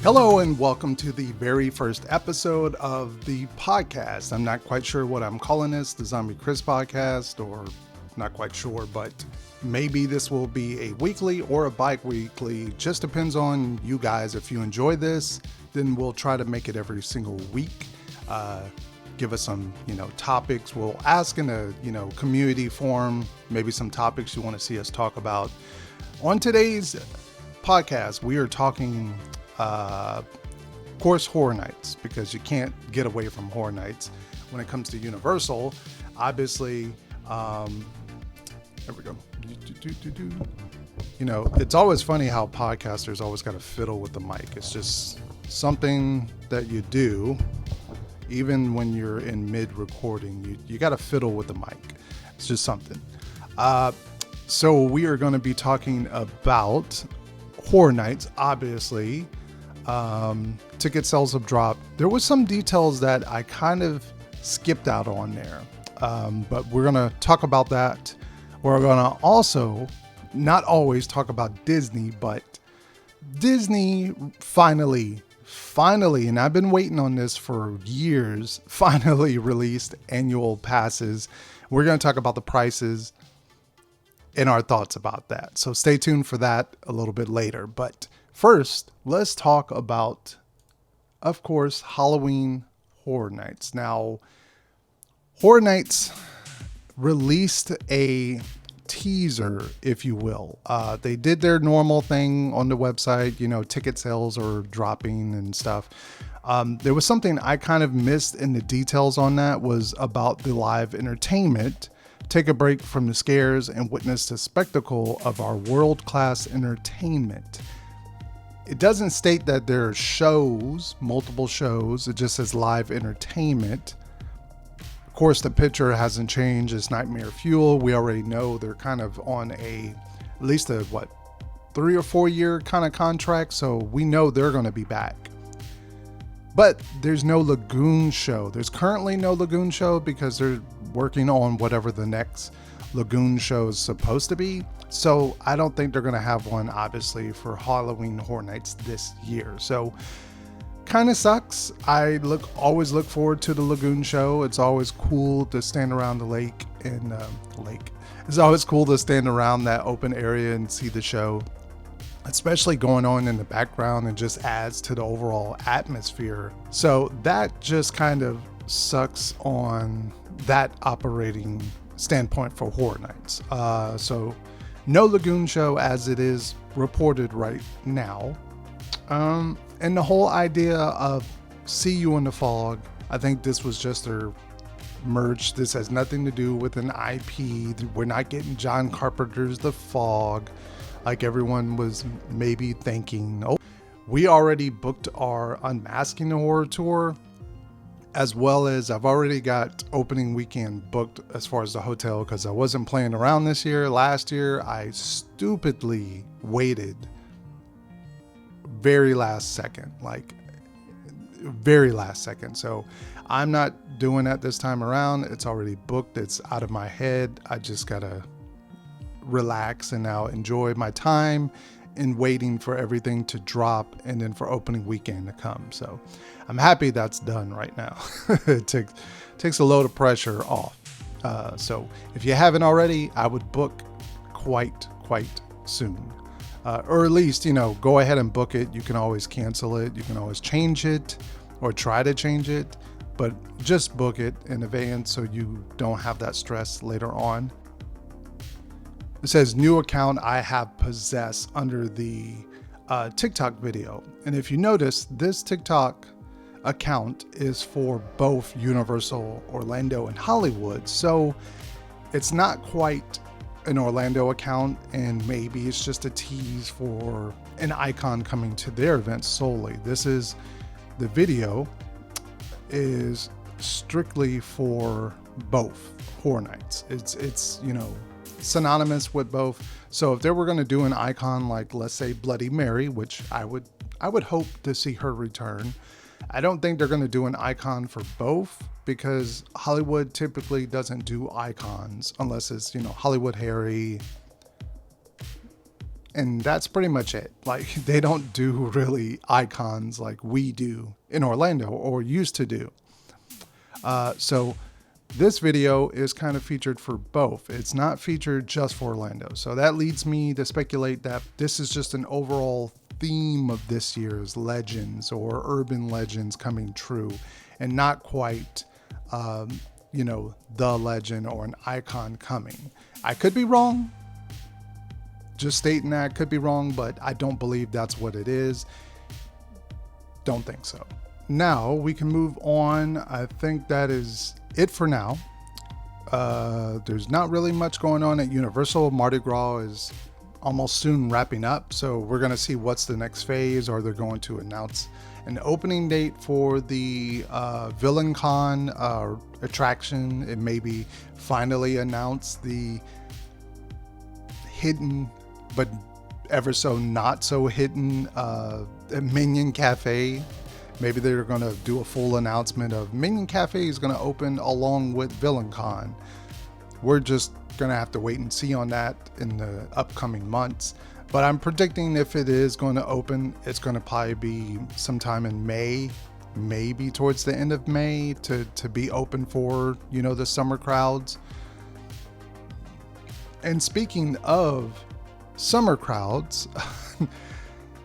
Hello and welcome to the very first episode of the podcast. I'm not quite sure what I'm calling this, the Zombie Chris podcast, or not quite sure, but maybe this will be a weekly or a bi-weekly. Just depends on you guys. If you enjoy this, then we'll try to make it every single week. Give us some, topics. We'll ask in a, community forum, maybe some topics you want to see us talk about. On today's podcast, we are talking of course, Horror Nights, because you can't get away from Horror Nights when it comes to Universal. Obviously, there we go. It's always funny how podcasters always got to fiddle with the mic. It's just something that you do, even when you're in mid-recording. You got to fiddle with the mic. It's just something. So we are going to be talking about Horror Nights, obviously. Ticket sales have dropped. There was some details that I kind of skipped out on there, but we're going to talk about that. We're going to also not always talk about Disney, but Disney finally, and I've been waiting on this for years, finally released annual passes. We're going to talk about the prices and our thoughts about that. So stay tuned for that a little bit later. But first, let's talk about, of course, Halloween Horror Nights. Now, Horror Nights released a teaser, if you will. They did their normal thing on the website, ticket sales are dropping and stuff. There was something I kind of missed in the details on that, was about the live entertainment. Take a break from the scares and witness the spectacle of our world-class entertainment. It doesn't state that there are shows, multiple shows. It just says live entertainment. Of course, the picture hasn't changed. It's Nightmare Fuel. We already know they're kind of on at least a 3 or 4 year kind of contract. So we know they're going to be back. But there's no Lagoon show. There's currently no Lagoon show because they're working on whatever the next Lagoon show is supposed to be. So I don't think they're going to have one, obviously, for Halloween Horror Nights this year. So kind of sucks. I always look forward to the Lagoon show. It's always cool to stand around the lake and It's always cool to stand around that open area and see the show, especially going on in the background, and just adds to the overall atmosphere. So that just kind of sucks on that operating standpoint for Horror Nights. So no Lagoon show as it is reported right now. And the whole idea of See You in the Fog, I think this was just their merch. This has nothing to do with an IP. We're not getting John Carpenter's The Fog like everyone was maybe thinking. Oh, we already booked our Unmasking the Horror tour, as well as I've already got opening weekend booked as far as the hotel, because I wasn't playing around this year. Last year, I stupidly waited very last second. So I'm not doing that this time around. It's already booked. It's out of my head. I just gotta relax and now enjoy my time in waiting for everything to drop and then for opening weekend to come. So I'm happy that's done right now. It takes a load of pressure off. So if you haven't already, I would book quite soon. Or at least, go ahead and book it. You can always cancel it. You can always change it or try to change it, but just book it in advance so you don't have that stress later on. It says new account I have possessed under the TikTok video. And if you notice, this TikTok account is for both Universal Orlando and Hollywood. So it's not quite an Orlando account, and maybe it's just a tease for an icon coming to their event solely. The video is strictly for both Horror Nights. It's synonymous with both. So if they were going to do an icon like, let's say, Bloody Mary, which I would hope to see her return, I don't think they're going to do an icon for both, because Hollywood typically doesn't do icons unless it's, Hollywood Harry and that's pretty much it. Like, they don't do really icons like we do in Orlando or used to do. So this video is kind of featured for both. It's not featured just for Orlando. So that leads me to speculate that this is just an overall theme of this year's legends or urban legends coming true, and not quite, the legend or an icon coming. I could be wrong. Just stating that I could be wrong, but I don't believe that's what it is. Don't think so. Now we can move on. I think that is it for now. There's not really much going on at Universal. Mardi Gras is almost soon wrapping up, so we're going to see what's the next phase. Are they going to announce an opening date for the Villain Con attraction? It may be finally announce the hidden but ever so not so hidden Minion Cafe. Maybe they're going to do a full announcement of Minion Cafe is going to open along with Villain Con. We're just going to have to wait and see on that in the upcoming months. But I'm predicting if it is going to open, it's going to probably be sometime in May, maybe towards the end of May, to be open for, the summer crowds. And speaking of summer crowds,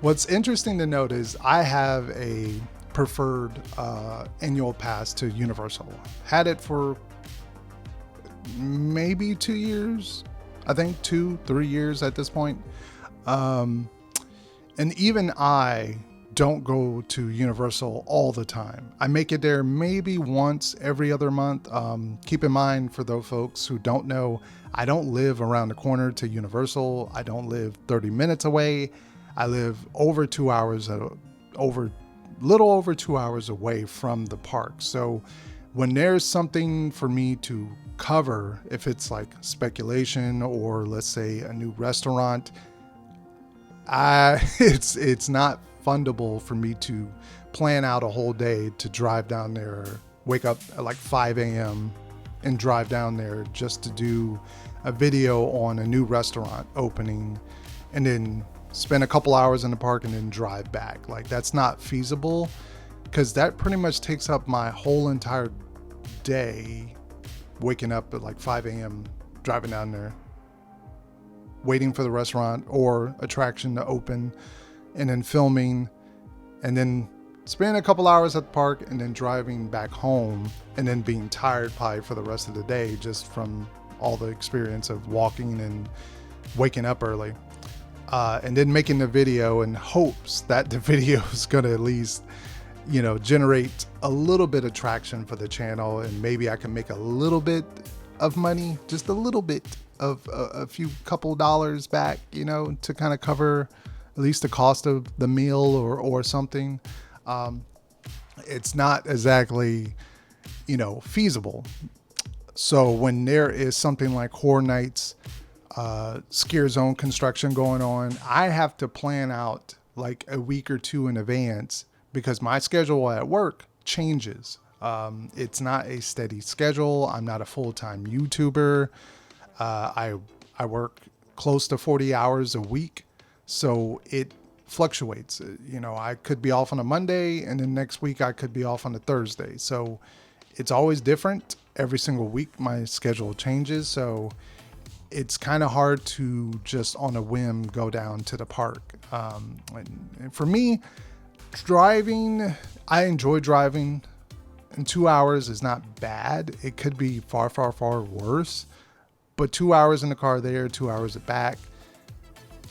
what's interesting to note is I have a preferred annual pass to Universal. Had it for maybe 2 years, I think 2-3 years at this point. And even I don't go to Universal all the time. I make it there maybe once every other month. Keep in mind, for those folks who don't know, I don't live around the corner to Universal. I don't live 30 minutes away. I live over 2 hours, little over 2 hours away from the park. So when there's something for me to cover, if it's like speculation or let's say a new restaurant, it's not fundable for me to plan out a whole day to drive down there, wake up at like 5 a.m. and drive down there just to do a video on a new restaurant opening and then spend a couple hours in the park and then drive back. Like, that's not feasible, because that pretty much takes up my whole entire day, waking up at like 5 a.m., driving down there, waiting for the restaurant or attraction to open, and then filming, and then spending a couple hours at the park and then driving back home, and then being tired probably for the rest of the day just from all the experience of walking and waking up early. And then making the video in hopes that the video is going to at least, generate a little bit of traction for the channel, and maybe I can make a little bit of money, just a little bit of a few couple dollars back, to kind of cover at least the cost of the meal or something. It's not exactly, feasible. So when there is something like Horror Nights, Scare Zone construction going on, I have to plan out like a week or two in advance, because my schedule at work changes. It's not a steady schedule. I'm not a full-time YouTuber. I work close to 40 hours a week, so it fluctuates. I could be off on a Monday, and then next week I could be off on a Thursday. So it's always different. Every single week my schedule changes, so it's kind of hard to just on a whim go down to the park. And for me, driving, I enjoy driving, and 2 hours is not bad. It could be far, far, far worse, but 2 hours in the car there, 2 hours back.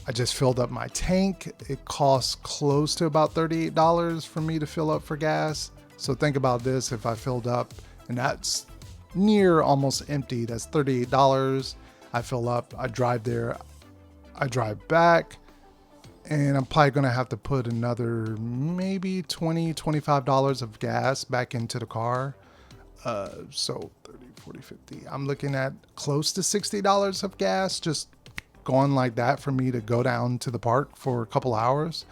I just filled up my tank. It costs close to about $38 for me to fill up for gas. So think about this. If I filled up and that's near almost empty, that's $38. I fill up, I drive there, I drive back, and I'm probably going to have to put another maybe $20, $25 of gas back into the car. So 30, 40, 50. I'm looking at close to $60 of gas just going like that for me to go down to the park for a couple hours.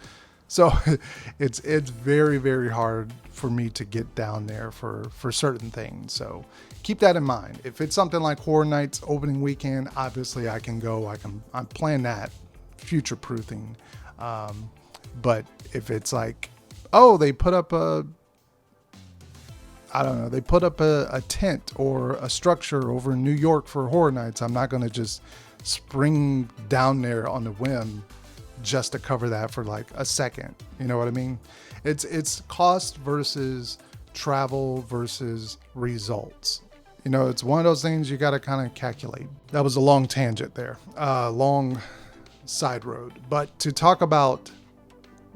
So it's very, very hard for me to get down there for certain things. So keep that in mind. If it's something like Horror Nights opening weekend, obviously I can go. I plan that future proofing. But if it's like, oh, they put up a tent or a structure over in New York for Horror Nights, I'm not going to just spring down there on the whim just to cover that for like a second. You know what I mean? It's cost versus travel versus results. You know, it's one of those things you got to kind of calculate. That was a long tangent there, long side road. But to talk about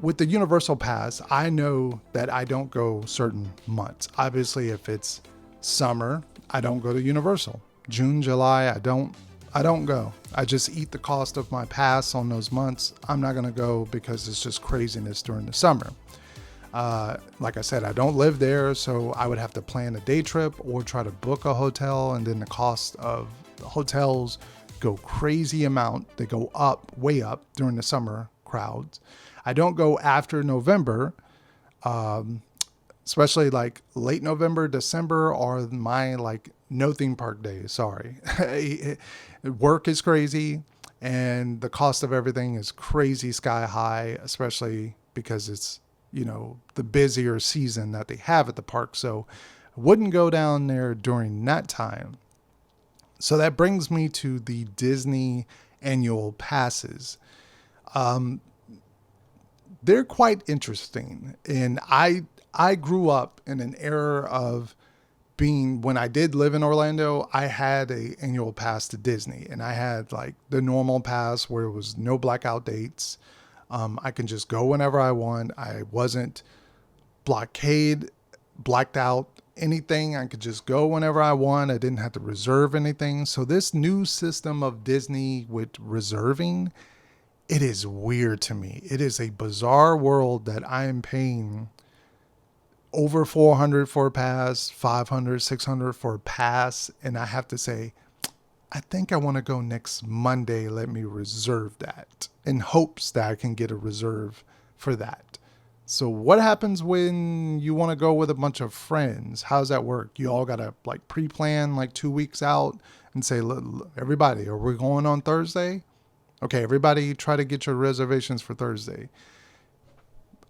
with the Universal Pass, I know that I don't go certain months. Obviously, if it's summer, I don't go to Universal. June, July, I don't go. I just eat the cost of my pass on those months. I'm not going to go because it's just craziness during the summer. Like I said, I don't live there, so I would have to plan a day trip or try to book a hotel, and then the cost of the hotels go crazy amount. They go up, way up during the summer crowds. I don't go after November, especially like late November, December are my like no theme park days. Sorry. Work is crazy and the cost of everything is crazy sky high, especially because it's, you know, the busier season that they have at the park. So I wouldn't go down there during that time. So that brings me to the Disney annual passes. They're quite interesting. And I grew up in an era of being, when I did live in Orlando, I had a annual pass to Disney, and I had like the normal pass where it was no blackout dates. I can just go whenever I want. I wasn't blacked out, anything. I could just go whenever I want. I didn't have to reserve anything. So this new system of Disney with reserving, it is weird to me. It is a bizarre world that I am paying over $400 for a pass, $500, $600 for a pass. And I have to say, I think I want to go next Monday. Let me reserve that in hopes that I can get a reserve for that. So what happens when you want to go with a bunch of friends? How does that work? You all got to like pre-plan like 2 weeks out and say, everybody, are we going on Thursday? Okay, everybody try to get your reservations for Thursday.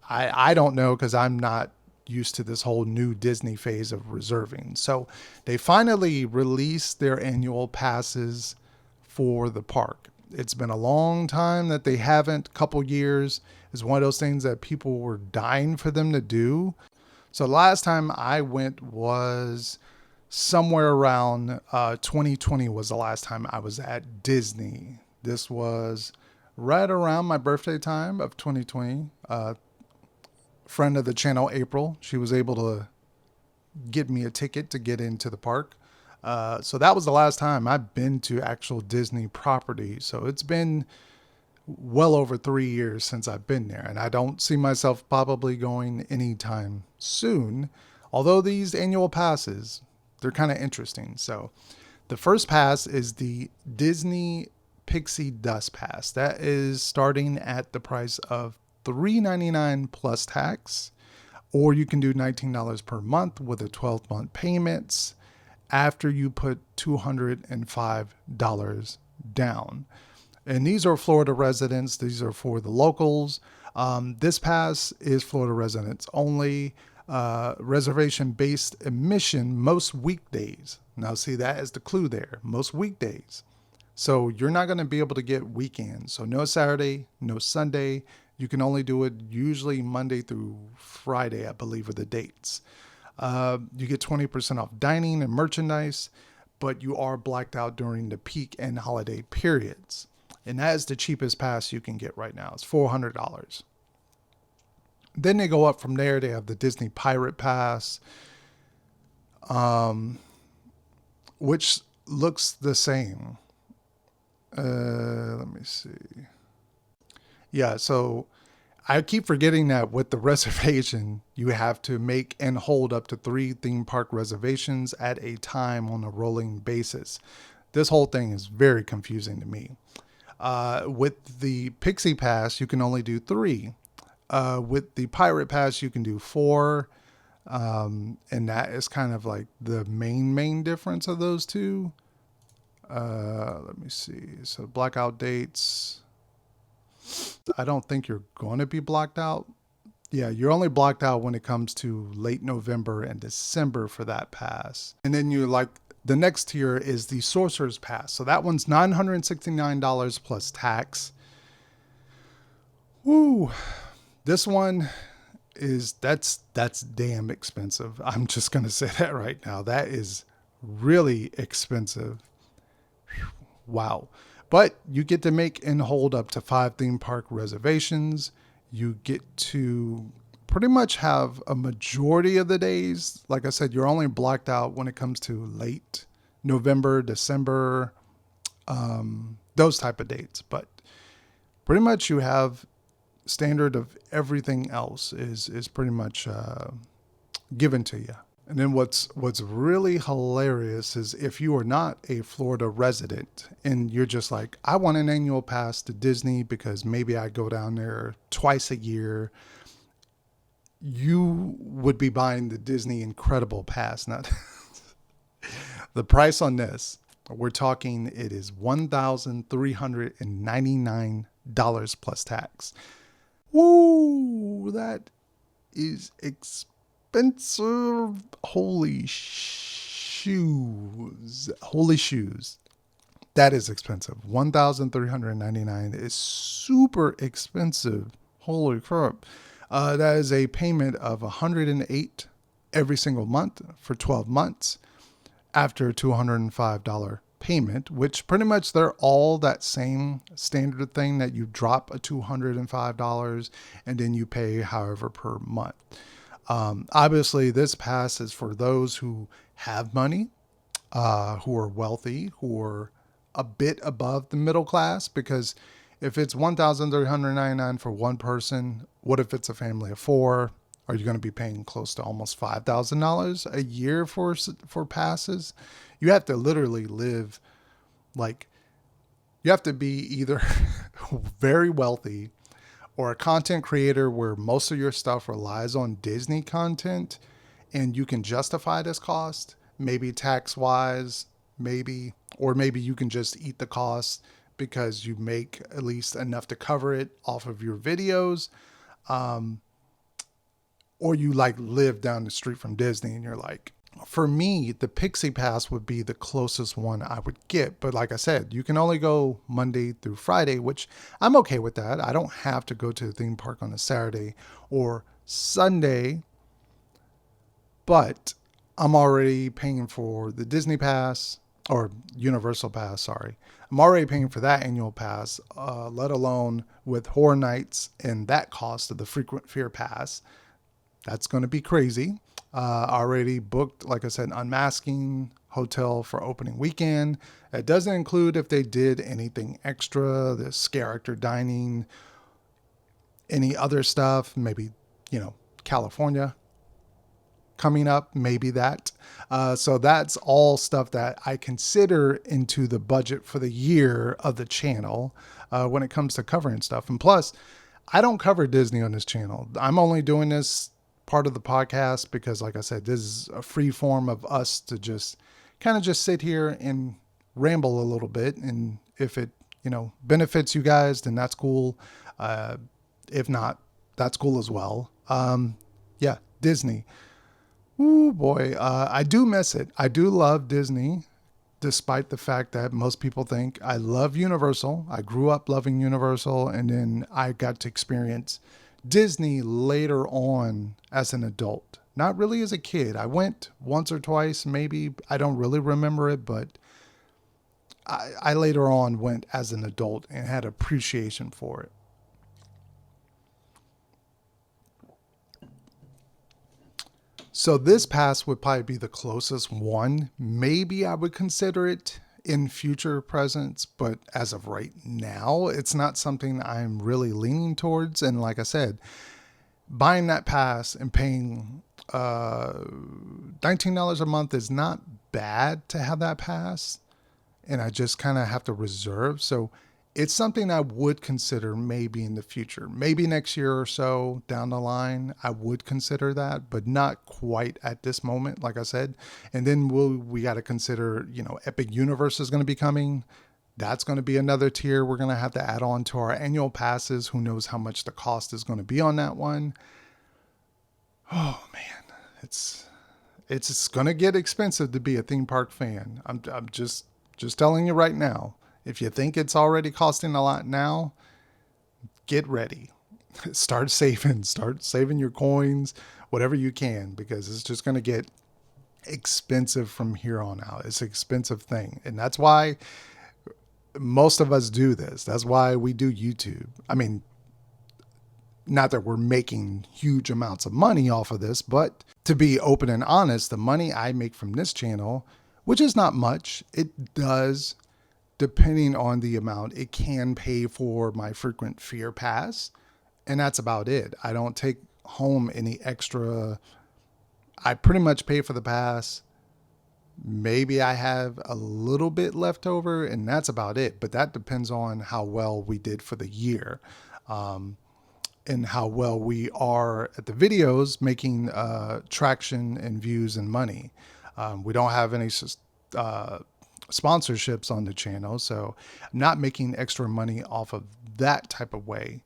I don't know because I'm not used to this whole new Disney phase of reserving. So they finally released their annual passes for the park. It's been a long time that they haven't. Couple years is one of those things that people were dying for them to do. So last time I went was somewhere around 2020 was the last time I was at Disney. This was right around my birthday time of 2020. Friend of the channel, April, she was able to get me a ticket to get into the park. So that was the last time I've been to actual Disney property. So it's been well over 3 years since I've been there, and I don't see myself probably going anytime soon. Although these annual passes, they're kind of interesting. So the first pass is the Disney Pixie Dust Pass. That is starting at the price of $3.99 plus tax, or you can do $19 per month with a 12-month payments after you put $205 down. And these are Florida residents. These are for the locals. This pass is Florida residents only. Reservation-based admission most weekdays. Now see, that is the clue there. Most weekdays. So you're not going to be able to get weekends. So no Saturday, no Sunday. You can only do it usually Monday through Friday, I believe, are the dates. You get 20% off dining and merchandise, but you are blacked out during the peak and holiday periods. And that is the cheapest pass you can get right now. It's $400. Then they go up from there. They have the Disney Pirate Pass, which looks the same. Let me see. Yeah, so I keep forgetting that with the reservation, you have to make and hold up to 3 theme park reservations at a time on a rolling basis. This whole thing is very confusing to me. With the Pixie Pass, you can only do 3. With the Pirate Pass, you can do 4. And that is kind of like the main difference of those two. Let me see. So blackout dates. I don't think you're going to be blocked out. Yeah, you're only blocked out when it comes to late November and December for that pass. And then you like the next tier is the Sorcerer's Pass. So that one's $969 plus tax. Woo. This one is that's damn expensive. I'm just going to say that right now. That is really expensive. Wow. But you get to make and hold up to 5 theme park reservations. You get to pretty much have a majority of the days. Like I said, you're only blocked out when it comes to late November, December, those type of dates. But pretty much you have standard of everything else is pretty much given to you. And then what's really hilarious is if you are not a Florida resident and you're just like, I want an annual pass to Disney because maybe I go down there twice a year, you would be buying the Disney Incredible Pass. Not the price on this, we're talking it is $1,399 plus tax. Woo, that is expensive. Holy shoes. Holy shoes. That is expensive. $1,399 is super expensive. Holy crap. That is a payment of $108 every single month for 12 months after a $205 payment, which pretty much they're all that same standard thing that you drop a $205 and then you pay however per month. Obviously, this pass is for those who have money, who are wealthy, who are a bit above the middle class, because if it's $1,399 for one person, what if it's a family of 4? Are you going to be paying close to almost $5,000 a year for passes? You have to literally live like, you have to be either very wealthy or a content creator where most of your stuff relies on Disney content and you can justify this cost, maybe tax wise, or maybe you can just eat the cost because you make at least enough to cover it off of your videos. Or you like live down the street from Disney and you're like, for me, the Pixie Pass would be the closest one I would get. But like I said, you can only go Monday through Friday, which I'm okay with that. I don't have to go to the theme park on a Saturday or Sunday, but I'm already paying for the Disney Pass or Universal Pass. Sorry. I'm already paying for that annual pass, let alone with Horror Nights and that cost of the Frequent Fear Pass. That's going to be crazy. Already booked, like I said, Unmasking hotel for opening weekend. It doesn't include if they did anything extra, this character dining, any other stuff, maybe, California coming up, maybe that. So that's all stuff that I consider into the budget for the year of the channel when it comes to covering stuff. And plus, I don't cover Disney on this channel. I'm only doing this part of the podcast because, like I said, this is a free form of us to just kind of just sit here and ramble a little bit. And if it, benefits you guys, then that's cool. If not, that's cool as well. Yeah, Disney. Ooh, boy. I do miss it. I do love Disney, despite the fact that most people think I love Universal. I grew up loving Universal, and then I got to experience Disney later on as an adult. Not really as a kid. I went once or twice, maybe. I don't really remember it, but I later on went as an adult and had appreciation for it. So this pass would probably be the closest one. Maybe I would consider it in future presents, but as of right now, it's not something I'm really leaning towards. And like I said, buying that pass and paying $19 a month is not bad to have that pass. And I just kind of have to reserve. So it's something I would consider maybe in the future, maybe next year or so down the line. I would consider that, but not quite at this moment, like I said. And then we got to consider, Epic Universe is going to be coming. That's going to be another tier we're going to have to add on to our annual passes. Who knows how much the cost is going to be on that one. Oh man, it's going to get expensive to be a theme park fan. I'm just telling you right now. If you think it's already costing a lot now, get ready. Start saving your coins, whatever you can, because it's just going to get expensive from here on out. It's an expensive thing. And that's why most of us do this. That's why we do YouTube. I mean, not that we're making huge amounts of money off of this, but to be open and honest, the money I make from this channel, which is not much, it does, depending on the amount, it can pay for my frequent fear pass. And that's about it. I don't take home any extra. I pretty much pay for the pass. Maybe I have a little bit left over, and that's about it. But that depends on how well we did for the year. And how well we are at the videos making traction and views and money. We don't have any sponsorships on the channel, so I'm not making extra money off of that type of way.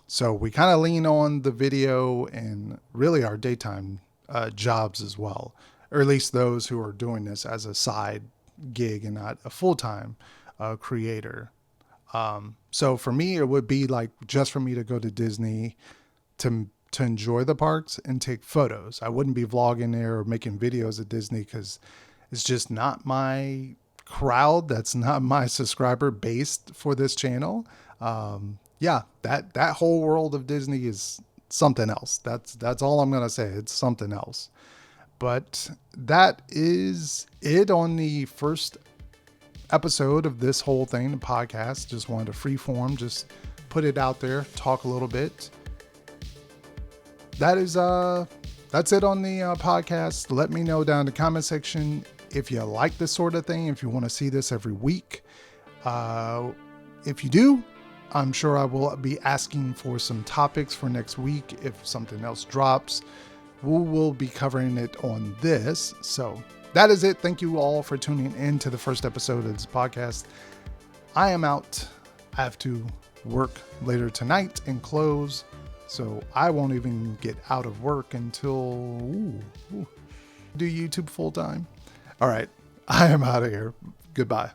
So we kind of lean on the video and really our daytime jobs as well, or at least those who are doing this as a side gig and not a full-time creator. So for me, it would be like just for me to go to Disney to enjoy the parks and take photos. I wouldn't be vlogging there or making videos at Disney because it's just not my crowd. That's not my subscriber base for this channel. Yeah, that whole world of Disney is something else. That's all I'm going to say. It's something else. But that is it on the first episode of this whole thing, the podcast. Just wanted to freeform, just put it out there, talk a little bit. That's it on the podcast. Let me know down in the comment section if you like this sort of thing, if you want to see this every week. If you do, I'm sure I will be asking for some topics for next week. If something else drops, we will be covering it on this. So that is it. Thank you all for tuning in to the first episode of this podcast. I am out. I have to work later tonight and close, so I won't even get out of work until do YouTube full time. All right. I am out of here. Goodbye.